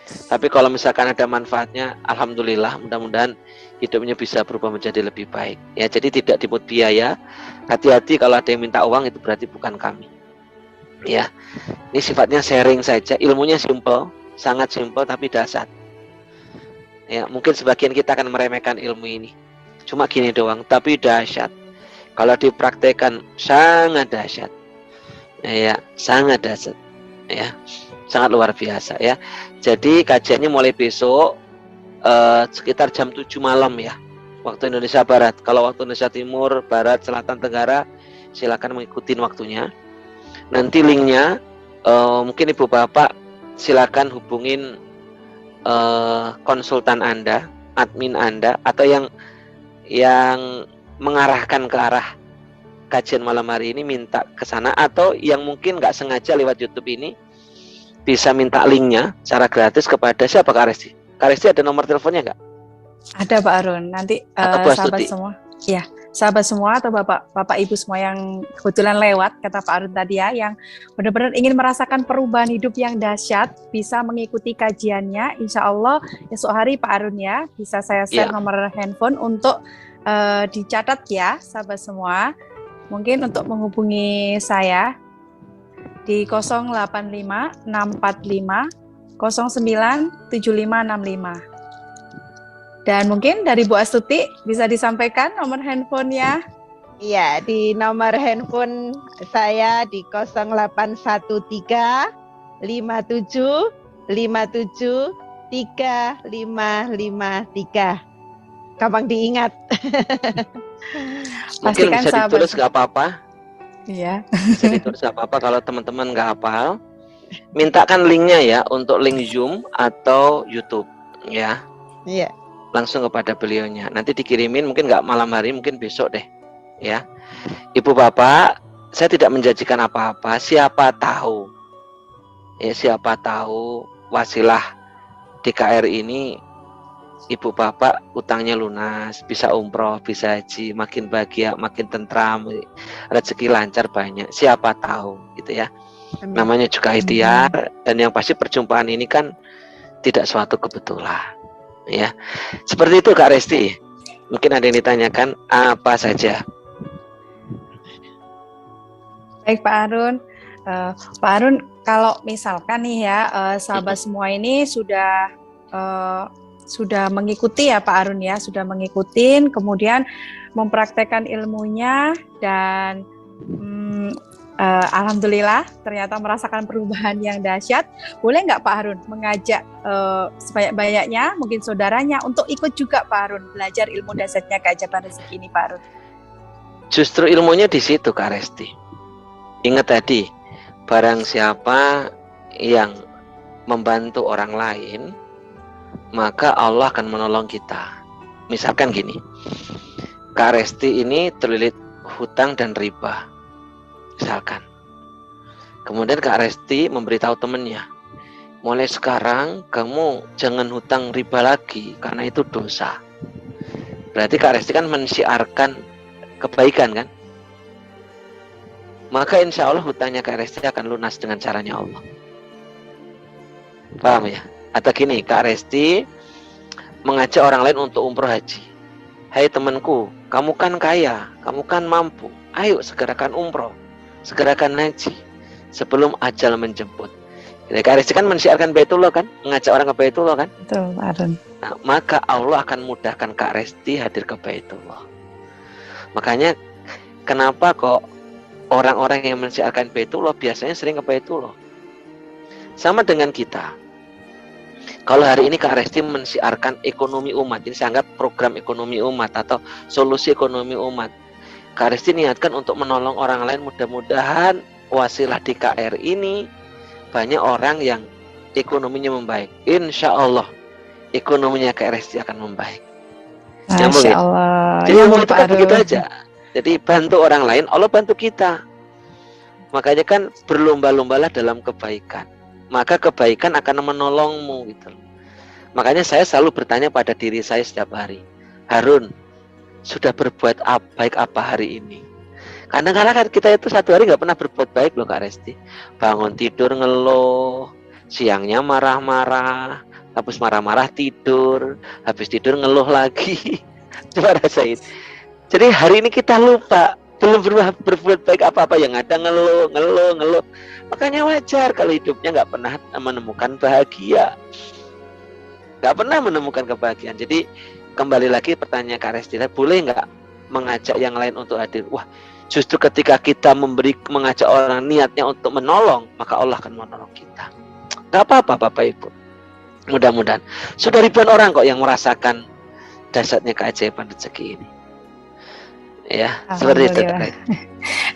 Tapi kalau misalkan ada manfaatnya, alhamdulillah, mudah-mudahan hidupnya bisa berubah menjadi lebih baik. Ya, jadi tidak dipungut biaya. Hati-hati kalau ada yang minta uang, itu berarti bukan kami. Ya, ini sifatnya sharing saja. Ilmunya simple, sangat simple tapi dahsyat. Ya, mungkin sebagian kita akan meremehkan ilmu ini. Cuma gini doang, tapi dahsyat. Kalau dipraktekkan sangat dahsyat. Ya, sangat dahsyat. Ya, sangat luar biasa ya. Jadi kajiannya mulai besok sekitar jam 7 malam ya, waktu Indonesia Barat. Kalau waktu Indonesia Timur, Barat, Selatan, Tenggara, silakan mengikuti waktunya. Nanti linknya mungkin ibu bapak silakan hubungin konsultan Anda, admin Anda, atau yang mengarahkan ke arah kajian malam hari ini, minta ke sana, atau yang mungkin nggak sengaja lewat YouTube ini bisa minta linknya secara gratis kepada siapa Kak Resti? Kak Resti ada nomor teleponnya nggak? Ada Pak Arun. Nanti sahabat semua, ya sahabat semua atau bapak ibu semua yang kebetulan lewat, kata Pak Arun tadi ya, yang benar-benar ingin merasakan perubahan hidup yang dahsyat, bisa mengikuti kajiannya. Insya Allah esok hari Pak Arun ya, bisa saya share nomor handphone untuk dicatat ya sahabat semua. Mungkin untuk menghubungi saya di 085 645 09 7565. Dan mungkin dari Bu Astuti bisa disampaikan nomor handphonenya. Iya, di nomor handphone saya di 0813 57 57 3553. Gampang diingat. Mungkin bisa ditulis nggak apa-apa. Iya. Bisa ditulis nggak apa-apa kalau teman-teman nggak hafal. Mintakan linknya ya untuk link Zoom atau YouTube ya. Iya. Langsung kepada beliaunya. Nanti dikirimin, mungkin nggak malam hari, mungkin besok deh ya. Ibu bapak, saya tidak menjanjikan apa-apa. Siapa tahu ya, siapa tahu wasilah DKR ini ibu bapak utangnya lunas, bisa umroh, bisa haji, makin bahagia, makin tentram, rezeki lancar banyak. Siapa tahu gitu ya. Amin. Namanya juga ikhtiar, dan yang pasti perjumpaan ini kan tidak suatu kebetulan ya. Seperti itu Kak Resti. Mungkin ada yang ditanyakan apa saja. Baik Pak Arun. Pak Arun, kalau misalkan nih ya sahabat semua ini sudah mengikuti ya Pak Arun ya, sudah mengikuti, kemudian mempraktekkan ilmunya dan alhamdulillah ternyata merasakan perubahan yang dahsyat. Boleh nggak Pak Harun mengajak sebanyak-banyaknya mungkin saudaranya untuk ikut juga Pak Harun belajar ilmu dahsyatnya keajaiban rezeki ini Pak Harun? Justru ilmunya di situ Kak Resti. Ingat tadi, barang siapa yang membantu orang lain, maka Allah akan menolong kita. Misalkan gini, Kak Resti ini terlilit hutang dan riba, misalkan. Kemudian Kak Resti memberitahu temannya, mulai sekarang kamu jangan hutang riba lagi karena itu dosa. Berarti Kak Resti kan mensiarkan kebaikan kan? Maka insya Allah hutangnya Kak Resti akan lunas dengan caranya Allah. Paham ya? Atau gini, Kak Resti mengajak orang lain untuk umroh haji. Hai temanku, kamu kan kaya, kamu kan mampu. Ayo segerakan umroh, segerakan haji sebelum ajal menjemput. Jadi Kak Resti kan mensiarkan Baitullah kan, mengajak orang ke Baitullah kan. Betul, Pak Harun. Nah, maka Allah akan mudahkan Kak Resti hadir ke Baitullah. Makanya kenapa kok orang-orang yang mensiarkan Baitullah biasanya sering ke Baitullah. Sama dengan kita. Kalau hari ini Kak Resti mensiarkan ekonomi umat, ini saya anggap program ekonomi umat atau solusi ekonomi umat. Kak Resti niatkan untuk menolong orang lain, mudah-mudahan wasilah di KR ini banyak orang yang ekonominya membaik. Insya Allah ekonominya Kak Resti akan membaik. Masya Allah. Jadi ya, itu kan begitu aja. Jadi bantu orang lain, Allah bantu kita. Makanya kan berlomba-lombalah dalam kebaikan. Maka kebaikan akan menolongmu gitu. Makanya saya selalu bertanya pada diri saya setiap hari, Harun, sudah berbuat baik apa hari ini? Kadang-kadang kan kita itu satu hari nggak pernah berbuat baik loh Kak Resti. Bangun tidur ngeluh, siangnya marah-marah, habis marah-marah tidur, habis tidur ngeluh lagi. Coba rasain. Jadi hari ini kita lupa, belum berbuat baik apa-apa, yang ada ngeluh. Makanya wajar kalau hidupnya nggak pernah menemukan bahagia, nggak pernah menemukan kebahagiaan. Jadi kembali lagi pertanyaan Kak Resti, boleh nggak mengajak yang lain untuk hadir? Wah, justru ketika kita mengajak orang niatnya untuk menolong, maka Allah akan menolong kita. Nggak apa-apa Bapak Ibu. Mudah-mudahan sudah ribuan orang kok yang merasakan dahsyatnya keajaiban rezeki ini. Ya, seperti itu.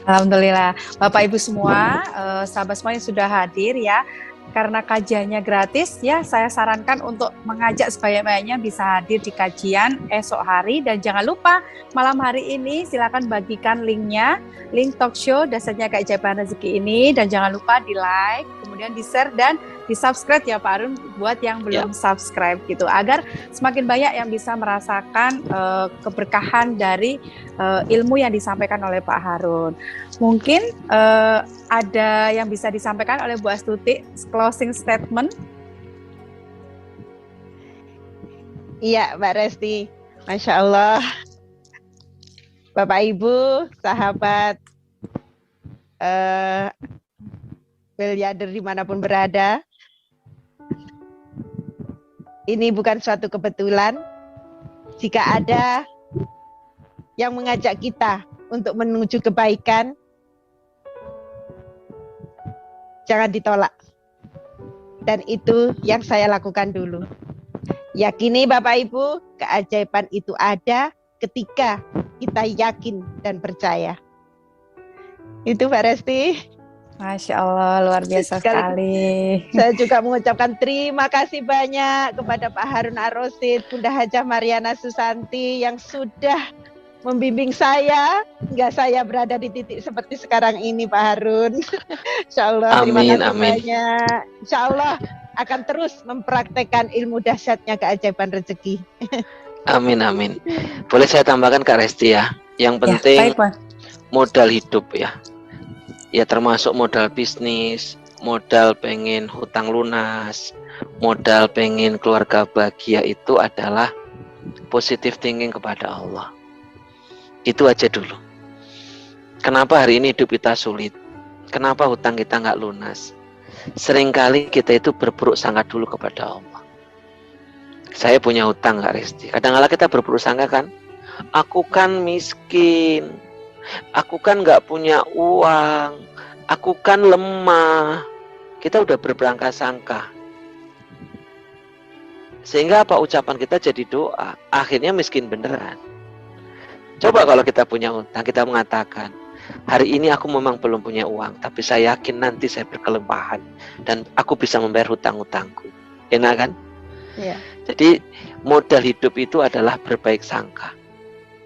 Alhamdulillah, Bapak Ibu semua, sahabat semua yang sudah hadir ya. Karena kajiannya gratis ya, saya sarankan untuk mengajak sebanyak-banyaknya bisa hadir di kajian esok hari. Dan jangan lupa malam hari ini silakan bagikan linknya, link talk show Dahsyatnya Keajaiban Rezeki ini. Dan jangan lupa di like, kemudian di share dan di subscribe ya Pak Harun buat yang belum subscribe gitu. Agar semakin banyak yang bisa merasakan keberkahan dari ilmu yang disampaikan oleh Pak Harun. Mungkin ada yang bisa disampaikan oleh Bu Astuti, closing statement. Iya, Mbak Resti. Masya Allah. Bapak Ibu, sahabat miliarder dimanapun berada, ini bukan suatu kebetulan. Jika ada yang mengajak kita untuk menuju kebaikan, jangan ditolak. Dan itu yang saya lakukan dulu. Yakini Bapak Ibu, keajaiban itu ada ketika kita yakin dan percaya. Itu Mbak Resti. Masya Allah, luar biasa sekali. Saya juga mengucapkan terima kasih banyak kepada Pak Harun Ar-Rasyid, Bunda Hajah Mariana Susanti yang sudah membimbing saya hingga saya berada di titik seperti sekarang ini Pak Harun. Insya Allah terima kasih banyak. Insya Allah akan terus mempraktekkan ilmu dahsyatnya keajaiban rezeki. Amin. Boleh saya tambahkan Kak Resti ya. Yang penting modal hidup ya. Ya termasuk modal bisnis, modal pengen hutang lunas, modal pengen keluarga bahagia itu adalah positive thinking kepada Allah. Itu aja dulu. Kenapa hari ini hidup kita sulit? Kenapa hutang kita nggak lunas? Seringkali kita itu berburuk sangka dulu kepada Allah. Saya punya hutang Kak Resti. Kadang-kadang kita berburuk sangka kan, aku kan miskin, aku kan nggak punya uang, aku kan lemah. Kita udah berprangka sangka. Sehingga apa, ucapan kita jadi doa. Akhirnya miskin beneran. Coba kalau kita punya hutang, kita mengatakan, hari ini aku memang belum punya uang, tapi saya yakin nanti saya berkelimpahan dan aku bisa membayar hutang-hutangku. Enak kan? Ya. Jadi modal hidup itu adalah berbaik sangka.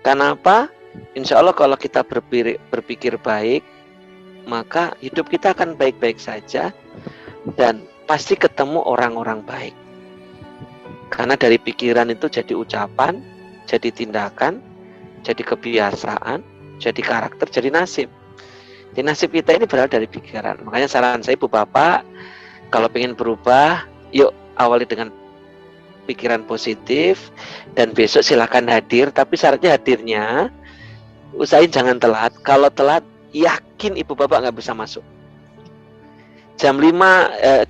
Kenapa? Insya Allah kalau kita berpikir baik, maka hidup kita akan baik-baik saja dan pasti ketemu orang-orang baik. Karena dari pikiran itu jadi ucapan, jadi tindakan, jadi kebiasaan, jadi karakter, jadi nasib. Jadi nasib kita ini berasal dari pikiran. Makanya saran saya Ibu Bapak, kalau pengen berubah, yuk awali dengan pikiran positif, dan besok silakan hadir, tapi syaratnya hadirnya usahain jangan telat. Kalau telat, yakin ibu bapak nggak bisa masuk. Jam 7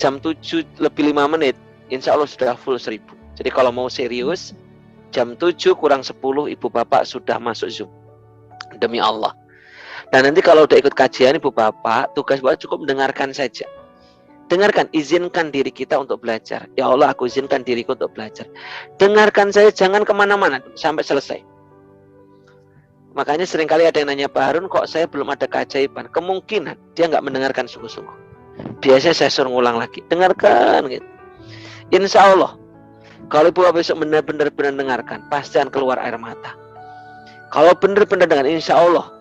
lebih 5 menit, insya Allah sudah full 1000. Jadi kalau mau serius, jam 7 kurang 10 ibu bapak sudah masuk Zoom. Demi Allah. Dan nanti kalau udah ikut kajian ibu bapak, tugas bapak cukup mendengarkan saja. Dengarkan, izinkan diri kita untuk belajar. Ya Allah, aku izinkan diriku untuk belajar. Dengarkan saya, jangan kemana-mana sampai selesai. Makanya seringkali ada yang nanya, Pak Harun, kok saya belum ada keajaiban? Kemungkinan dia nggak mendengarkan sungguh-sungguh. Biasanya saya suruh ngulang lagi. Dengarkan gitu. Insya Allah, kalau ibu bapak besok benar-benar dengarkan, pasti akan keluar air mata. Kalau benar-benar dengar, insya Allah,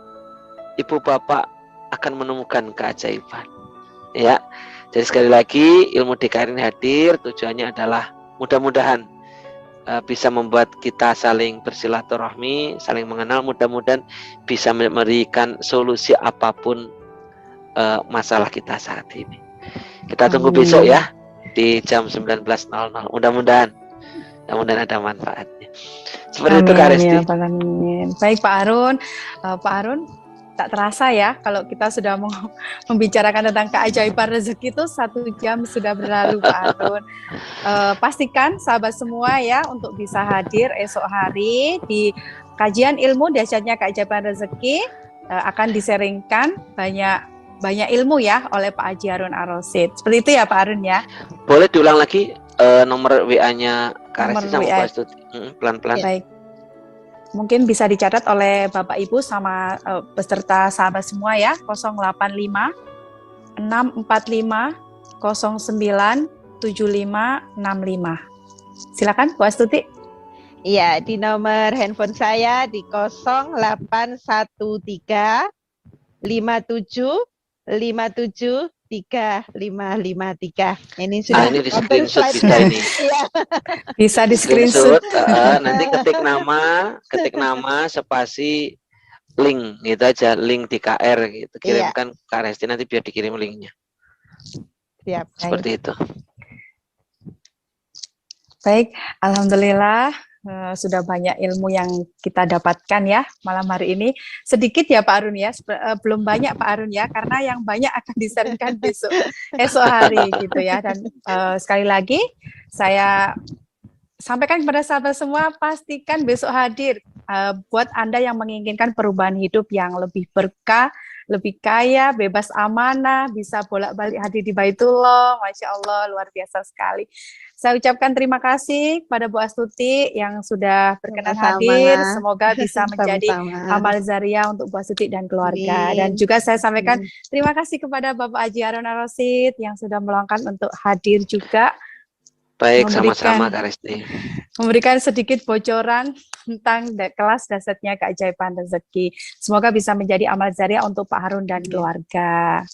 ibu bapak akan menemukan keajaiban. Ya. Jadi sekali lagi, ilmu DKR ini hadir, tujuannya adalah mudah-mudahan bisa membuat kita saling bersilaturahmi, saling mengenal, mudah-mudahan bisa memberikan solusi apapun masalah kita saat ini. Kita tunggu besok ya, di jam 19.00. Mudah-mudahan ada manfaatnya. Seperti itu Kak Resti. Baik Pak Harun. Pak Harun, tak terasa ya kalau kita sudah membicarakan tentang keajaiban rezeki itu 1 jam sudah berlalu Pak Harun. Pastikan sahabat semua ya untuk bisa hadir esok hari di kajian ilmu dahsyatnya keajaiban rezeki, akan diseringkan banyak ilmu ya oleh Pak Haji Harun Ar-Rasyid. Seperti itu ya Pak Harun ya. Boleh diulang lagi nomor WA-nya Kak Resti sama Pak Astuti. Pelan-pelan. Baik. Mungkin bisa dicatat oleh Bapak Ibu sama peserta sahabat semua ya, 085 645 09 7565. Silakan Bu Astuti. Iya, di nomor handphone saya di 0813 57 57 3553. Ini sudah ini di screenshot bisa ini. Bisa di screenshot. Nanti ketik nama spasi link gitu aja, link di KR gitu. Kirimkan Kak Resti nanti biar dikirim linknya. Siap. Seperti itu. Baik, alhamdulillah sudah banyak ilmu yang kita dapatkan ya malam hari ini. Sedikit ya Pak Harun ya, belum banyak Pak Harun ya, karena yang banyak akan disaringkan esok hari gitu ya. Dan sekali lagi saya sampaikan kepada sahabat semua, pastikan besok hadir buat Anda yang menginginkan perubahan hidup yang lebih berkah, lebih kaya, bebas amanah, bisa bolak-balik hadir di Baitullah. Masya Allah, luar biasa sekali. Saya ucapkan terima kasih kepada Bu Astuti yang sudah berkenan hadir. Semoga bisa menjadi amal zariah untuk Bu Astuti dan keluarga. Dan juga saya sampaikan terima kasih kepada Bapak Haji Harun Ar-Rasyid yang sudah meluangkan untuk hadir juga. Baik, sama-sama Kak Resti. Memberikan sedikit bocoran tentang kelas dahsyatnya keajaiban rezeki. Semoga bisa menjadi amal zariah untuk Pak Harun dan keluarga.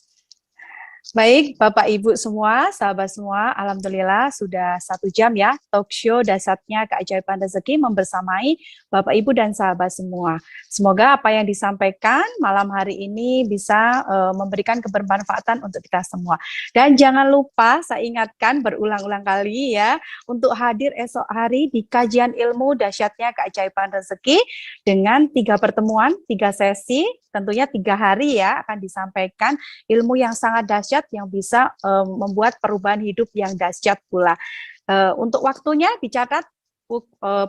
Baik, Bapak Ibu semua, sahabat semua, alhamdulillah sudah 1 jam ya talk show dahsyatnya keajaiban rezeki membersamai Bapak Ibu dan sahabat semua. Semoga apa yang disampaikan malam hari ini bisa memberikan kebermanfaatan untuk kita semua. Dan jangan lupa saya ingatkan berulang-ulang kali ya untuk hadir esok hari di kajian ilmu dahsyatnya keajaiban rezeki dengan 3 pertemuan, 3 sesi, tentunya 3 hari ya akan disampaikan ilmu yang sangat dahsyat yang bisa membuat perubahan hidup yang dahsyat pula. Untuk waktunya dicatat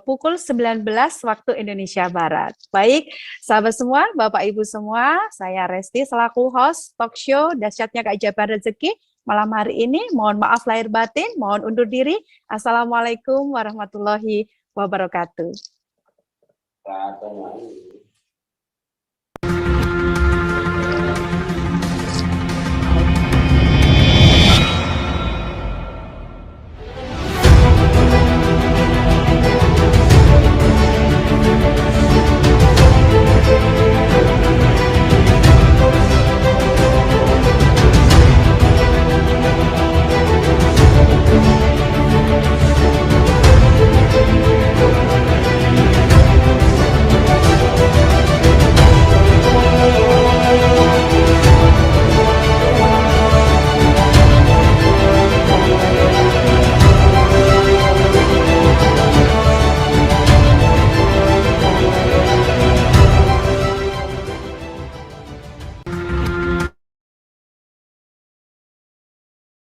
pukul 19 waktu Indonesia Barat. Baik, sahabat semua, Bapak Ibu semua, saya Resti selaku host talk show dahsyatnya keajaiban rezeki malam hari ini. Mohon maaf lahir batin, mohon undur diri. Assalamualaikum warahmatullahi wabarakatuh.